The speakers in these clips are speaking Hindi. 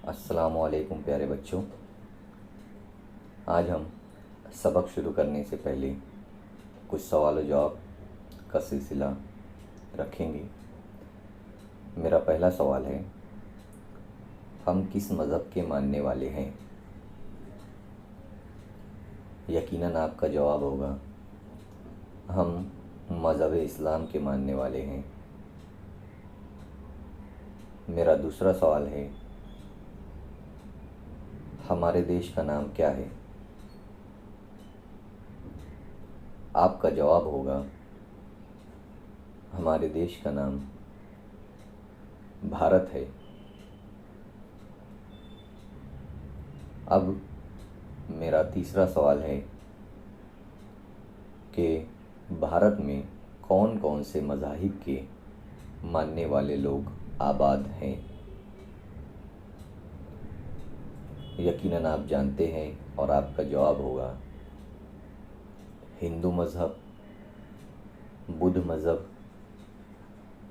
अस्सलामुअलैकुम प्यारे बच्चों। आज हम सबक शुरू करने से पहले कुछ सवाल जवाब का सिलसिला रखेंगे। मेरा पहला सवाल है, हम किस मज़हब के मानने वाले हैं? यकीनन आपका जवाब होगा, हम मज़हब इस्लाम के मानने वाले हैं। मेरा दूसरा सवाल है, हमारे देश का नाम क्या है? आपका जवाब होगा, हमारे देश का नाम भारत है। अब मेरा तीसरा सवाल है कि भारत में कौन कौन से मज़ाहिब के मानने वाले लोग आबाद हैं? यकीनन आप जानते हैं और आपका जवाब होगा हिंदू मज़हब, बुद्ध मज़हब,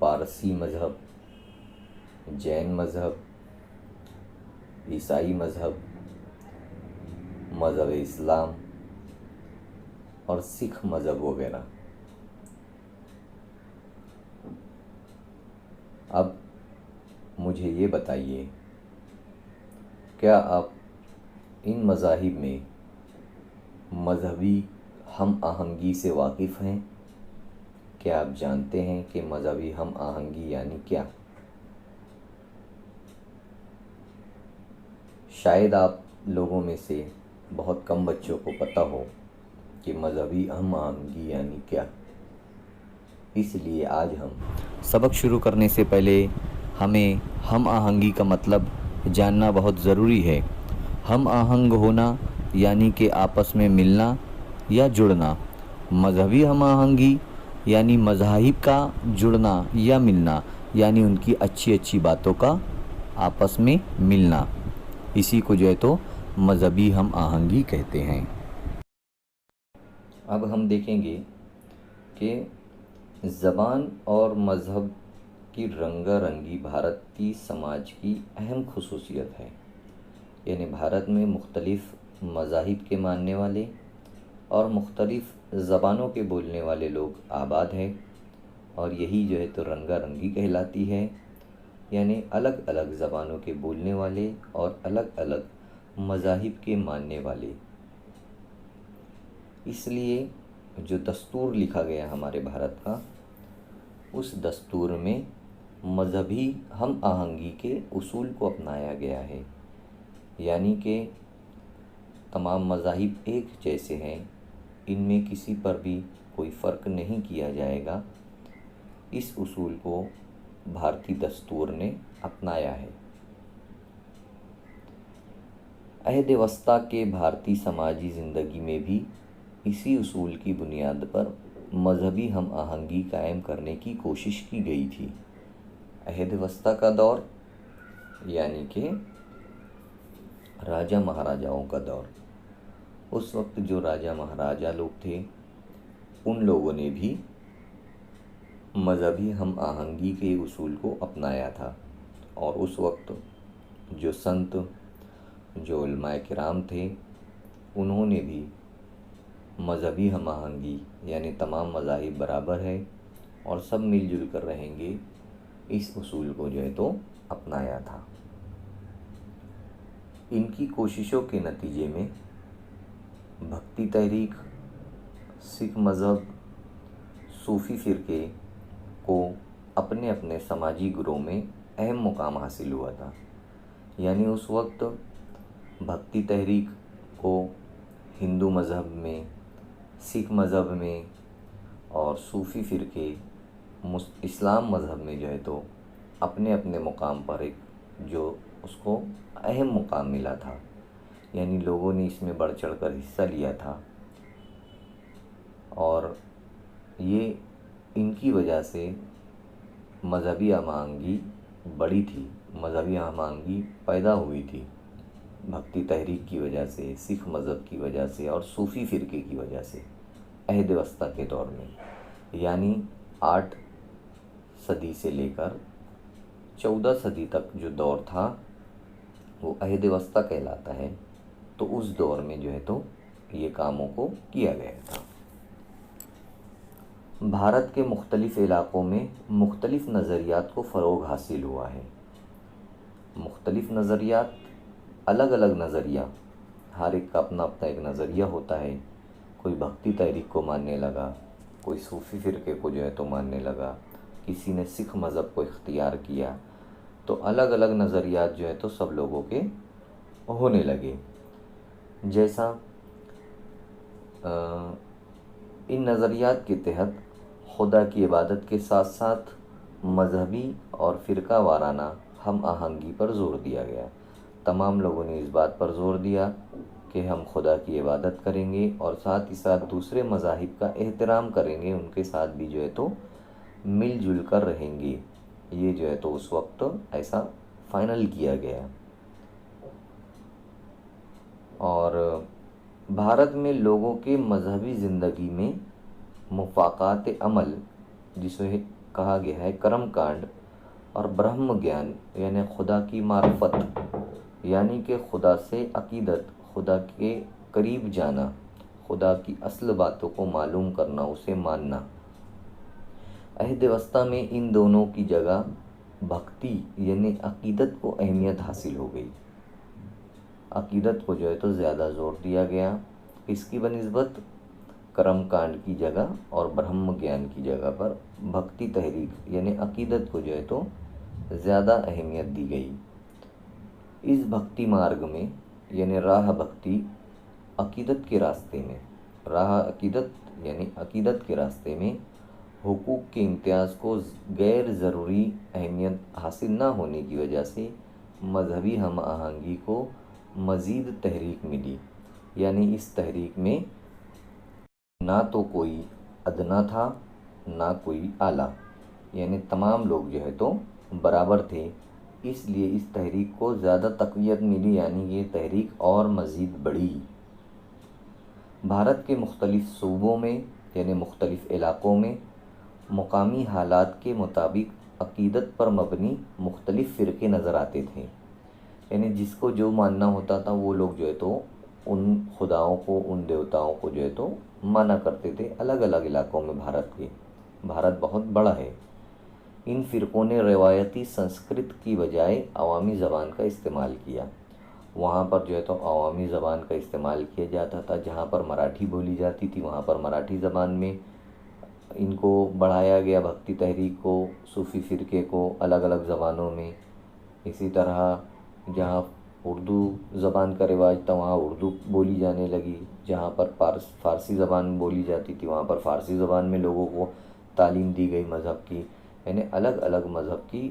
पारसी मज़हब, जैन मज़हब, ईसाई मज़हब, मज़हब इस्लाम और सिख मज़हब वगैरह। अब मुझे ये बताइए, क्या आप इन मज़ाहिब में मज़हबी हम आहंगी से वाकिफ़ हैं? क्या आप जानते हैं कि मज़हबी हम आहंगी यानी क्या? शायद आप लोगों में से बहुत कम बच्चों को पता हो कि मज़हबी हम आहंगी यानी क्या। इसलिए आज हम सबक शुरू करने से पहले हमें हम आहंगी का मतलब जानना बहुत ज़रूरी है। हम आहंग होना यानी कि आपस में मिलना या जुड़ना। मज़हबी हम आहंगी यानी मज़ाहिब का जुड़ना या मिलना, यानी उनकी अच्छी अच्छी बातों का आपस में मिलना। इसी को जो है तो मज़हबी हम आहंगी कहते हैं। अब हम देखेंगे कि ज़बान और मज़हब की रंगारंगी भारतीय समाज की अहम खुसूसियत है। यानी भारत में मुख्तलिफ़ मज़ाहिब के मानने वाले और मुख्तलिफ़ ज़बानों के बोलने वाले लोग आबाद हैं, और यही जो है तो रंगारंगी कहलाती है। यानी अलग अलग ज़बानों के बोलने वाले और अलग अलग मज़ाहिब के मानने वाले। इसलिए जो दस्तूर लिखा गया हमारे भारत का, उस दस्तूर में मज़हबी हम आहंगी के उसूल को अपनाया गया है। यानी कि तमाम मज़ाहिब एक जैसे हैं, इनमें किसी पर भी कोई फ़र्क नहीं किया जाएगा। इस उसूल को भारतीय दस्तूर ने अपनाया है। अहद वस्ता के भारतीय समाजी ज़िंदगी में भी इसी उसूल की बुनियाद पर मज़हबी हम आहंगी कायम करने की कोशिश की गई थी। अहद वस्ता का दौर यानी कि राजा महाराजाओं का दौर। उस वक्त जो राजा महाराजा लोग थे, उन लोगों ने भी मज़हबी हम आहंगी के उसूल को अपनाया था। और उस वक्त जो संत, जो उलमाए किराम थे, उन्होंने भी मज़हबी हम आहंगी यानी तमाम मज़ाहिब बराबर है और सब मिलजुल कर रहेंगे, इस उसूल को जो है तो अपनाया था। इनकी कोशिशों के नतीजे में भक्ति तहरीक, सिख मज़हब, सूफ़ी फ़िरके को अपने अपने समाजी गुरों में अहम मुकाम हासिल हुआ था। यानी उस वक्त भक्ति तहरीक को हिंदू मज़हब में, सिख मज़हब में और सूफ़ी फ़िरके इस्लाम मज़हब में जो है तो अपने अपने मुकाम पर एक जो उसको अहम मुकाम मिला था। यानी लोगों ने इसमें बढ़ चढ़ कर हिस्सा लिया था, और ये इनकी वजह से मज़हबी हम आहंगी बढ़ी थी, मज़हबी हम आहंगी पैदा हुई थी। भक्ति तहरीक की वजह से, सिख मज़हब की वजह से और सूफ़ी फ़िरके की वजह से अहद वस्ता के दौर में। यानी 8 सदी से लेकर 14 सदी तक जो दौर था, वो अहद वस्ता कहलाता है। तो उस दौर में जो है तो ये कामों को किया गया था। भारत के मुख्तलिफ़ इलाक़ों में मुख्तलिफ़ नज़रियात को फ़रोग़ हासिल हुआ है। मुख्तलिफ़ नज़रियात, अलग अलग नज़रिया, हर एक का अपना अपना एक नज़रिया होता है। कोई भक्ति तहरीक को मानने लगा, कोई सूफ़ी फ़िरक़े को जो है तो मानने लगा, किसी ने सिख मज़हब को इख्तियार किया। तो अलग अलग नज़रियात जो है तो सब लोगों के होने लगे। जैसा इन नज़रियात के तहत खुदा की इबादत के साथ साथ मजहबी और फ़िरका वाराना हम आहंगी पर ज़ोर दिया गया। तमाम लोगों ने इस बात पर ज़ोर दिया कि हम खुदा की इबादत करेंगे और साथ ही साथ दूसरे मज़ाहिब का एहतराम करेंगे, उनके साथ भी जो है तो मिलजुल कर रहेंगे। ये जो है तो उस वक्त ऐसा फ़ाइनल किया गया। और भारत में लोगों के मजहबी ज़िंदगी में मुफ़ाक़ात अमल, जिसे कहा गया है कर्म कांड, और ब्रह्म ज्ञान यानी खुदा की मार्फत, यानी कि खुदा से अकीदत, खुदा के करीब जाना, खुदा की असल बातों को मालूम करना, उसे मानना। अहद वस्ता में इन दोनों की जगह भक्ति यानी अकीदत को अहमियत हासिल हो गई। अकीदत को जो है तो ज़्यादा ज़ोर दिया गया। इसकी बनिस्बत कर्म कांड की जगह और ब्रह्म ज्ञान की जगह पर भक्ति तहरीक यानी अकीदत को जो है तो ज़्यादा अहमियत दी गई। इस भक्ति मार्ग में यानी राह भक्ति अकीदत के रास्ते में, राह अकीदत यानी अकीदत के रास्ते में हुकूक के इम्तियाज़ को गैर ज़रूरी अहमियत हासिल ना होने की वजह से मजहबी हम आहंगी को मज़ीद तहरीक मिली। यानी इस तहरीक में ना तो कोई अदना था ना कोई आला, यानी तमाम लोग जो है तो बराबर थे। इसलिए इस तहरीक को ज़्यादा तक़वियत मिली, यानी ये तहरीक और मज़ीद बढ़ी। भारत के मुख्तलिफ़ सूबों में यानी मुख्तलिफ़ इलाक़ों में मुकामी हालात के मुताबिक अकीदत पर मबनी मुख्तलिफ़ फ़िरक़े नज़र आते थे। यानी जिसको जो मानना होता था वो लोग जो है तो उन खुदाओं को, उन देवताओं को जो है तो माना करते थे अलग अलग इलाक़ों में भारत के। भारत बहुत बड़ा है। इन फ़िरक़ों ने रवायती संस्कृत की बजाय अवामी ज़बान का इस्तेमाल किया। वहाँ पर जो है तो अवामी ज़बान का इस्तेमाल किया जाता था। जहाँ पर मराठी बोली जाती थी वहाँ पर मराठी ज़बान में इनको बढ़ाया गया, भक्ति तहरीक को, सूफ़ी फ़िरक़े को अलग अलग ज़बानों में। इसी तरह जहाँ उर्दू ज़बान का रिवाज था वहाँ उर्दू बोली जाने लगी। जहाँ पर फ़ारसी ज़बान बोली जाती थी वहाँ पर फ़ारसी ज़बान में लोगों को तालीम दी गई मज़हब की। यानी अलग अलग मज़हब की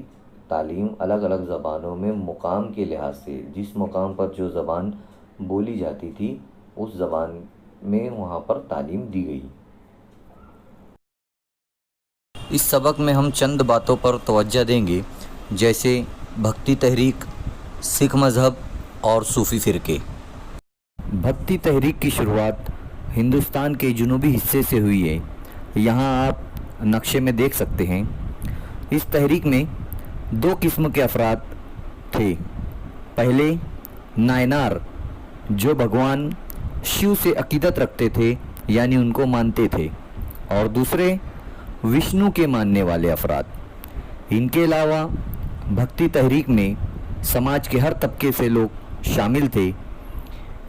तालीम अलग अलग ज़बानों में मुकाम के लिहाज से, जिस मुकाम पर जो ज़बान बोली जाती थी उस ज़बान में वहाँ पर तालीम दी गई। इस सबक में हम चंद बातों पर तवज्जो देंगे, जैसे भक्ति तहरीक, सिख मज़हब और सूफ़ी फ़िरक़े। भक्ति तहरीक की शुरुआत हिंदुस्तान के जुनूबी हिस्से से हुई है। यहाँ आप नक्शे में देख सकते हैं। इस तहरीक में दो किस्म के अफराद थे। पहले नायनार, जो भगवान शिव से अकीदत रखते थे यानी उनको मानते थे, और दूसरे विष्णु के मानने वाले अफराद। इनके अलावा भक्ति तहरीक में समाज के हर तबके से लोग शामिल थे।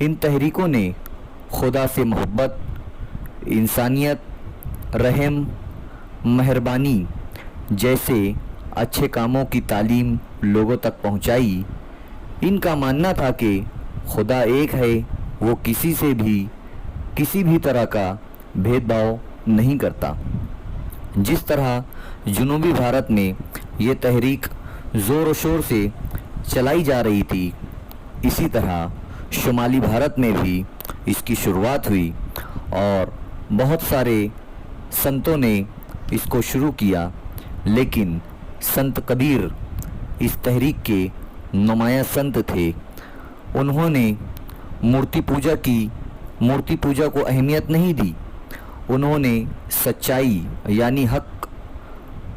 इन तहरीकों ने खुदा से मोहब्बत, इंसानियत, रहम, मेहरबानी जैसे अच्छे कामों की तालीम लोगों तक पहुंचाई। इनका मानना था कि खुदा एक है, वो किसी से भी किसी भी तरह का भेदभाव नहीं करता। जिस तरह जुनूबी भारत में ये तहरीक ज़ोर शोर से चलाई जा रही थी, इसी तरह शुमाली भारत में भी इसकी शुरुआत हुई और बहुत सारे संतों ने इसको शुरू किया। लेकिन संत कबीर इस तहरीक के नुमाया संत थे। उन्होंने मूर्ति पूजा को अहमियत नहीं दी। उन्होंने सच्चाई यानी हक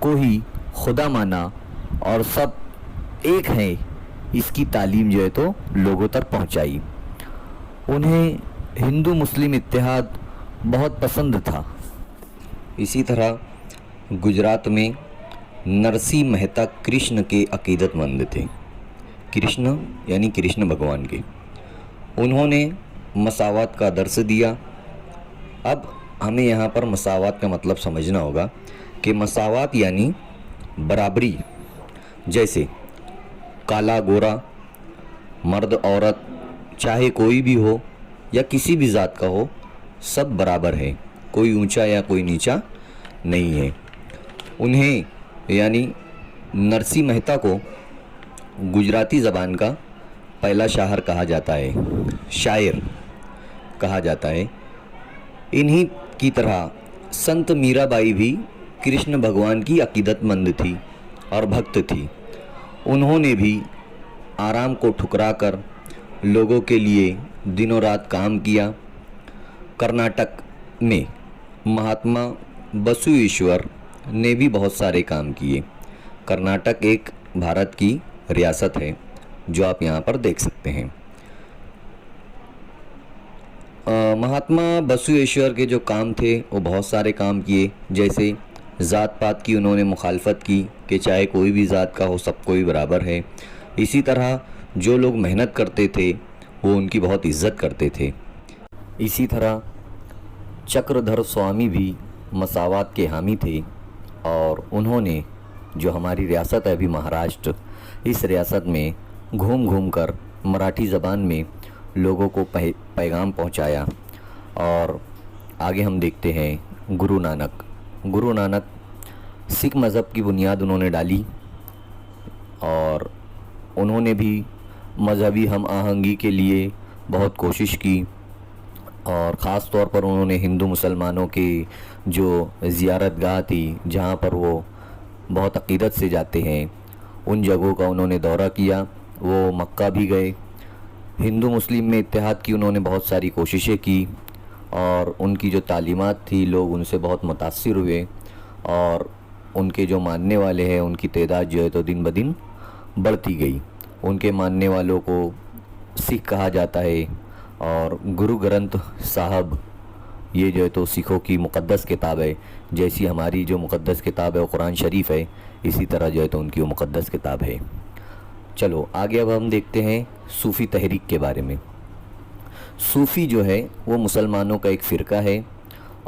को ही खुदा माना और सब एक हैं इसकी तालीम जो है तो लोगों तक पहुंचाई। उन्हें हिंदू मुस्लिम इत्तेहाद बहुत पसंद था। इसी तरह गुजरात में नरसिंह मेहता कृष्ण के अकीदतमंद थे। कृष्ण यानी कृष्ण भगवान के। उन्होंने मसावात का दर्स दिया। अब हमें यहाँ पर मसावात का मतलब समझना होगा कि मसावात यानी बराबरी। जैसे काला गोरा, मर्द औरत, चाहे कोई भी हो या किसी भी ज़ात का हो, सब बराबर है, कोई ऊंचा या कोई नीचा नहीं है। उन्हें यानी नरसिंह मेहता को गुजराती ज़बान का पहला शायर कहा जाता है, शायर कहा जाता है। इन्हीं की तरह संत मीराबाई भी कृष्ण भगवान की अकीदतमंद थी और भक्त थी। उन्होंने भी आराम को ठुकराकर लोगों के लिए दिनों रात काम किया। कर्नाटक में महात्मा बसवेश्वर ने भी बहुत सारे काम किए। कर्नाटक एक भारत की रियासत है जो आप यहाँ पर देख सकते हैं। महात्मा बसवेश्वर के जो काम थे वो बहुत सारे काम किए। जैसे ज़ात पात की उन्होंने मुखालफत की कि चाहे कोई भी ज़ात का हो, सब कोई बराबर है। इसी तरह जो लोग मेहनत करते थे वो उनकी बहुत इज्जत करते थे। इसी तरह चक्रधर स्वामी भी मसावात के हामी थे और उन्होंने जो हमारी रियासत है अभी महाराष्ट्र, इस रियासत में घूम घूम कर मराठी ज़बान में लोगों को पैगाम पहुंचाया। और आगे हम देखते हैं गुरु नानक। गुरु नानक सिख मज़हब की बुनियाद उन्होंने डाली और उन्होंने भी मज़हबी हम आहंगी के लिए बहुत कोशिश की। और ख़ास तौर पर उन्होंने हिंदू मुसलमानों की जो ज़ियारतगाह थी, जहाँ पर वो बहुत अक़ीदत से जाते हैं, उन जगहों का उन्होंने दौरा किया। वो मक्का भी गए। हिंदू मुस्लिम में इत्तेहाद की उन्होंने बहुत सारी कोशिशें की और उनकी जो तालीमात थी लोग उनसे बहुत मुतासिर हुए और उनके जो मानने वाले हैं उनकी तादाद जो है तो दिन ब दिन बढ़ती गई। उनके मानने वालों को सिख कहा जाता है और गुरु ग्रंथ साहब ये जो है तो सिखों की मुक़द्दस किताब है। जैसी हमारी जो मुक़द्दस किताब है वो कुरान शरीफ है, इसी तरह जो है तो उनकी वो मुक़द्दस किताब है। चलो आगे अब हम देखते हैं सूफ़ी तहरीक के बारे में। सूफ़ी जो है वो मुसलमानों का एक फ़िरका है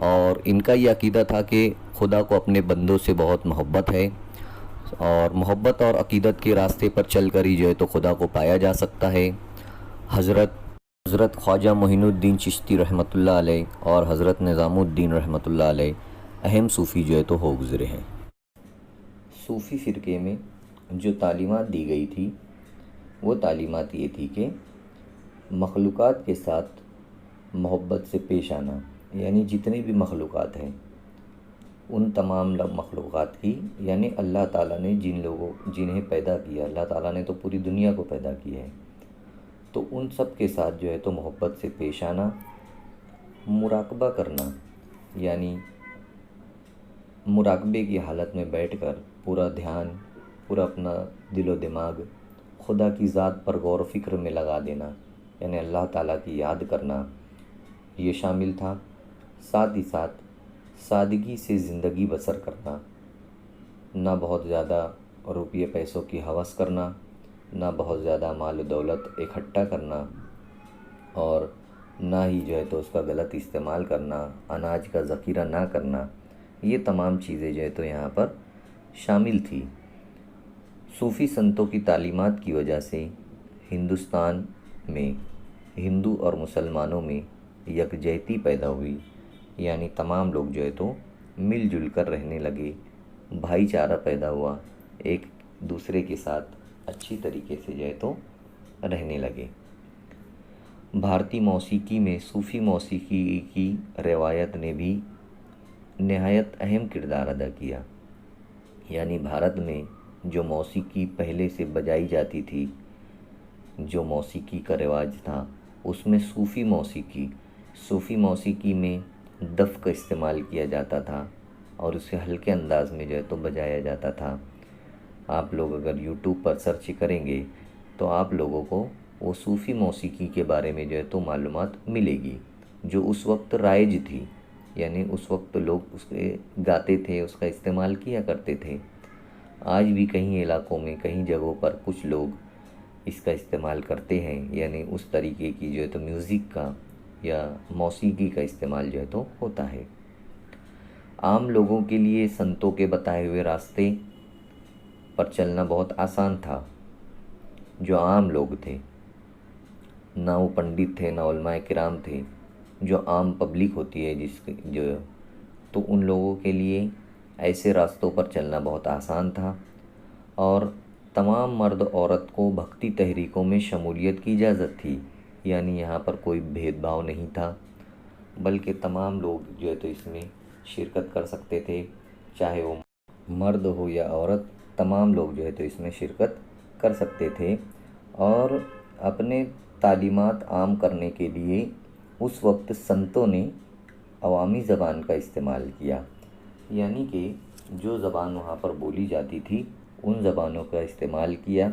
और इनका ये अक़ीदा था कि खुदा को अपने बंदों से बहुत मोहब्बत है और मोहब्बत और अक़ीदत के रास्ते पर चल कर ही जो है तो खुदा को पाया जा सकता है। हज़रत ख्वाजा मोइनुद्दीन चिश्ती रहमतुल्लाह अलैह और हज़रत निज़ामुद्दीन रहमतुल्लाह अलैह अहम सूफ़ी जो है तो हो गुज़रे हैं। सूफ़ी फ़िरके में जो तालीमात दी गई थी वो तालीमात ये थी कि मखलूक़ात के साथ मोहब्बत से पेश आना, यानी जितने भी मखलूक़ात हैं उन तमाम मखलूक़ात की, यानी अल्लाह ताला ने जिन्हें पैदा किया, अल्लाह ताला ने तो पूरी दुनिया को पैदा किया है, तो उन सब के साथ जो है तो मोहब्बत से पेश आना। मुराकबा करना, यानी मुराकबे की हालत में बैठकर पूरा ध्यान, पूरा अपना दिलो दिमाग खुदा की ज़ात पर गौर फ़िक्र में लगा देना, यानी अल्लाह ताला की याद करना, ये शामिल था। साथ ही साथ सादगी से ज़िंदगी बसर करना, ना बहुत ज़्यादा रुपये पैसों की हवस करना, ना बहुत ज़्यादा माल दौलत इकट्ठा करना और ना ही जो है तो उसका गलत इस्तेमाल करना, अनाज का ज़ख़ीरा ना करना, ये तमाम चीज़ें जो है तो यहाँ पर शामिल थी। सूफ़ी संतों की तालीमात की वजह से हिंदुस्तान में हिंदू और मुसलमानों में यकजहती पैदा हुई, यानी तमाम लोग जो है तो मिलजुल कर रहने लगे, भाईचारा पैदा हुआ, एक दूसरे के साथ अच्छी तरीके से जो है तो रहने लगे। भारतीय मौसीकी में सूफ़ी मौसीकी की रवायत ने भी नहायत अहम किरदार अदा किया, यानी भारत में जो मौसीकी पहले से बजाई जाती थी, जो मौसीकी का रिवाज था, उसमें सूफ़ी मौसीकी में दफ़ का इस्तेमाल किया जाता था और उसे हल्के अंदाज में जो है तो बजाया जाता था। आप लोग अगर यूट्यूब पर सर्च करेंगे तो आप लोगों को वो सूफ़ी मौसीकी के बारे में जो है तो मालूमात मिलेगी, जो उस वक्त राइज थी, यानी उस वक्त लोग उसके गाते थे, उसका इस्तेमाल किया करते थे। आज भी कई इलाकों में, कई जगहों पर कुछ लोग इसका इस्तेमाल करते हैं, यानी उस तरीके की जो है तो म्यूज़िक का या मौसीकी का इस्तेमाल जो है तो होता है। आम लोगों के लिए संतों के बताए हुए रास्ते पर चलना बहुत आसान था। जो आम लोग थे, ना वो पंडित थे ना उलमाए किराम थे, जो आम पब्लिक होती है जिसके जो, तो उन लोगों के लिए ऐसे रास्तों पर चलना बहुत आसान था। और तमाम मर्द औरत को भक्ति तहरीकों में शमूलियत की इजाज़त थी, यानी यहाँ पर कोई भेदभाव नहीं था, बल्कि तमाम लोग जो है तो इसमें शिरकत कर सकते थे, चाहे वो मर्द हो या औरत, तमाम लोग जो है तो इसमें शिरकत कर सकते थे। और अपने तालीमात आम करने के लिए उस वक्त संतों ने अवामी ज़बान का इस्तेमाल किया, यानी कि जो ज़बान वहाँ पर बोली जाती थी उन ज़बानों का इस्तेमाल किया।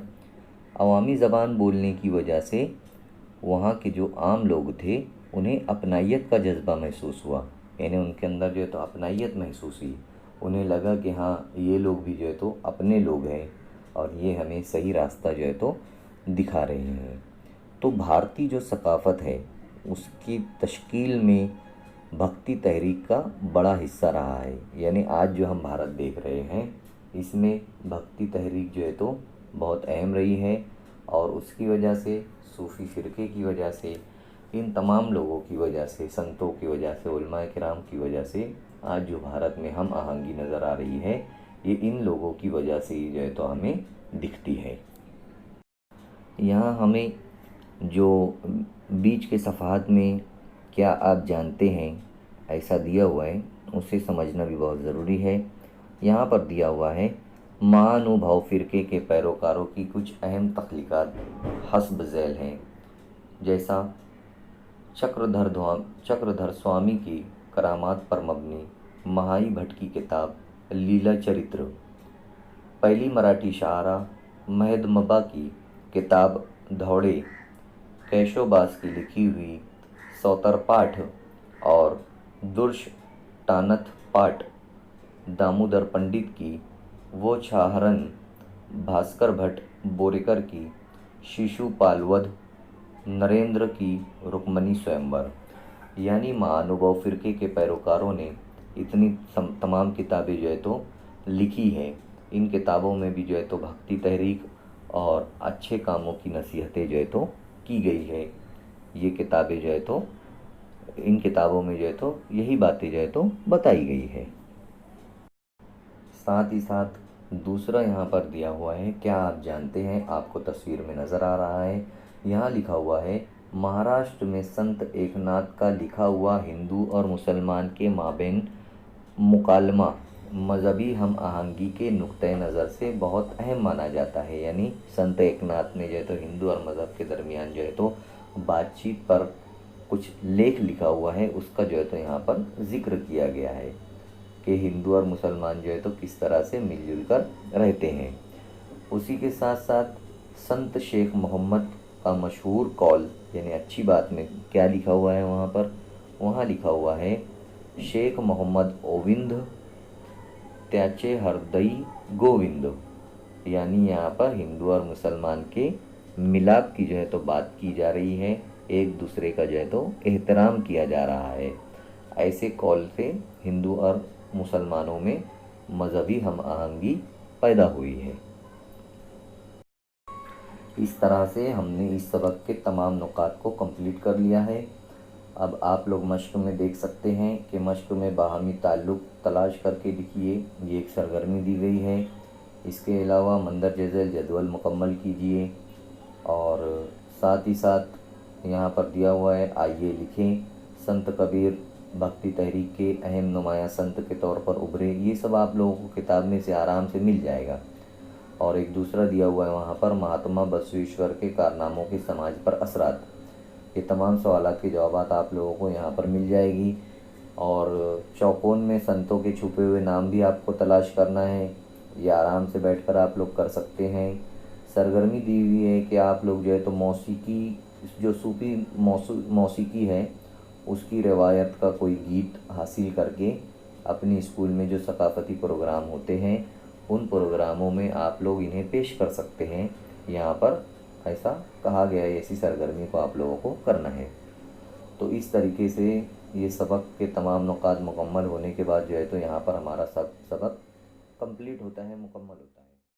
अवामी ज़बान बोलने की वजह से वहाँ के जो आम लोग थे उन्हें अपनाइयत का जज्बा महसूस हुआ, यानी उनके अंदर जो है तो अपनाइयत महसूस हुई। उन्हें लगा कि हाँ, ये लोग भी जो है तो अपने लोग हैं और ये हमें सही रास्ता जो है तो दिखा रहे हैं। तो भारतीय जो सकाफ़त है उसकी तश्कील में भक्ति तहरीक का बड़ा हिस्सा रहा है, यानी आज जो हम भारत देख रहे हैं इसमें भक्ति तहरीक जो है तो बहुत अहम रही है। और उसकी वजह से, सूफ़ी फ़िरक़े की वजह से, इन तमाम लोगों की वजह से, संतों की वजह से, उलमाए किराम की वजह से आज जो भारत में हम आहंगी नज़र आ रही है, ये इन लोगों की वजह से ही जो है तो हमें दिखती है। यहाँ हमें जो बीच के सफ़हात में क्या आप जानते हैं ऐसा दिया हुआ है, उसे समझना भी बहुत ज़रूरी है। यहाँ पर दिया हुआ है, महानुभाव फ़िरक़े के पैरोकारों की कुछ अहम तख्लीक़ात हस्ब ज़ैल हैं, जैसा चक्रधर स्वामी की करामात पर मबनी महाई भट्ट की किताब लीला चरित्र, पहली मराठी शायरा महदमबा की किताब धौड़े, कैशोबास की लिखी हुई सौतरपाठ और दुर्शटानथ पाठ, दामोदर पंडित की वो छाहरन, भास्कर भट्ट बोरेकर की शिशुपालवध, नरेंद्र की रुक्मणी स्वयंवर, यानी महानुभाव फ़िरक़े के पैरोकारों ने इतनी तमाम किताबें जो है तो लिखी हैं। इन किताबों में भी जो है तो भक्ति तहरीक और अच्छे कामों की नसीहतें जो है तो की गई है। ये किताबें जो है तो, इन किताबों में जो है तो यही बातें जो है तो बताई गई है। साथ ही साथ दूसरा यहाँ पर दिया हुआ है, क्या आप जानते हैं, आपको तस्वीर में नज़र आ रहा है, यहाँ लिखा हुआ है, महाराष्ट्र में संत एकनाथ का लिखा हुआ हिंदू और मुसलमान के माबैन मुकालमा मज़हबी हम आहंगी के नुक्ते नज़र से बहुत अहम माना जाता है। यानी संत एकनाथ ने जो है तो हिंदू और मज़हब के दरमियान जो है तो बातचीत पर कुछ लेख लिखा हुआ है, उसका जो है तो यहाँ पर ज़िक्र किया गया है कि हिंदू और मुसलमान जो है तो किस तरह से मिलजुल कर रहते हैं। उसी के साथ साथ संत शेख मोहम्मद का मशहूर कौल, यानी अच्छी बात में क्या लिखा हुआ है वहाँ पर, वहाँ लिखा हुआ है, शेख मोहम्मद ओविंद त्याचे हृदय गोविंद, यानी यहाँ पर हिंदू और मुसलमान के मिलाप की जो है तो बात की जा रही है, एक दूसरे का जो है तो एहतराम किया जा रहा है। ऐसे कौल से हिंदू और मुसलमानों में मज़हबी हम आहंगी पैदा हुई है। इस तरह से हमने इस सबक के तमाम नुकात को कंप्लीट कर लिया है। अब आप लोग मश्क में देख सकते हैं कि मश्क में बाहमी ताल्लुक़ तलाश करके लिखिए, ये एक सरगर्मी दी गई है। इसके अलावा मंदरज ज़ैल जदवल मुकम्मल कीजिए और साथ ही साथ यहाँ पर दिया हुआ है, आइए लिखें, संत कबीर भक्ति तहरीक के अहम नुमाया संत के तौर पर उभरे। ये सब आप लोगों को किताब में से आराम से मिल जाएगा। और एक दूसरा दिया हुआ है वहाँ पर, महात्मा बसवेश्वर के कारनामों के समाज पर असरात। ये तमाम सवालात के जवाब आप लोगों को यहाँ पर मिल जाएगी। और चौकोन में संतों के छुपे हुए नाम भी आपको तलाश करना है, ये आराम से बैठकर आप लोग कर सकते हैं। सरगर्मी दी हुई है कि आप लोग जो है तो मौसीकी, जो सूफ़ी मौसीकी है उसकी रवायत का कोई गीत हासिल करके अपनी स्कूल में जो सकाफ़ती प्रोग्राम होते हैं उन प्रोग्रामों में आप लोग इन्हें पेश कर सकते हैं। यहाँ पर ऐसा कहा गया है, ऐसी सरगर्मी को आप लोगों को करना है। तो इस तरीके से ये सबक के तमाम नुकात मुकम्मल होने के बाद जो है तो यहाँ पर हमारा सबक कंप्लीट होता है, मुकम्मल होता है।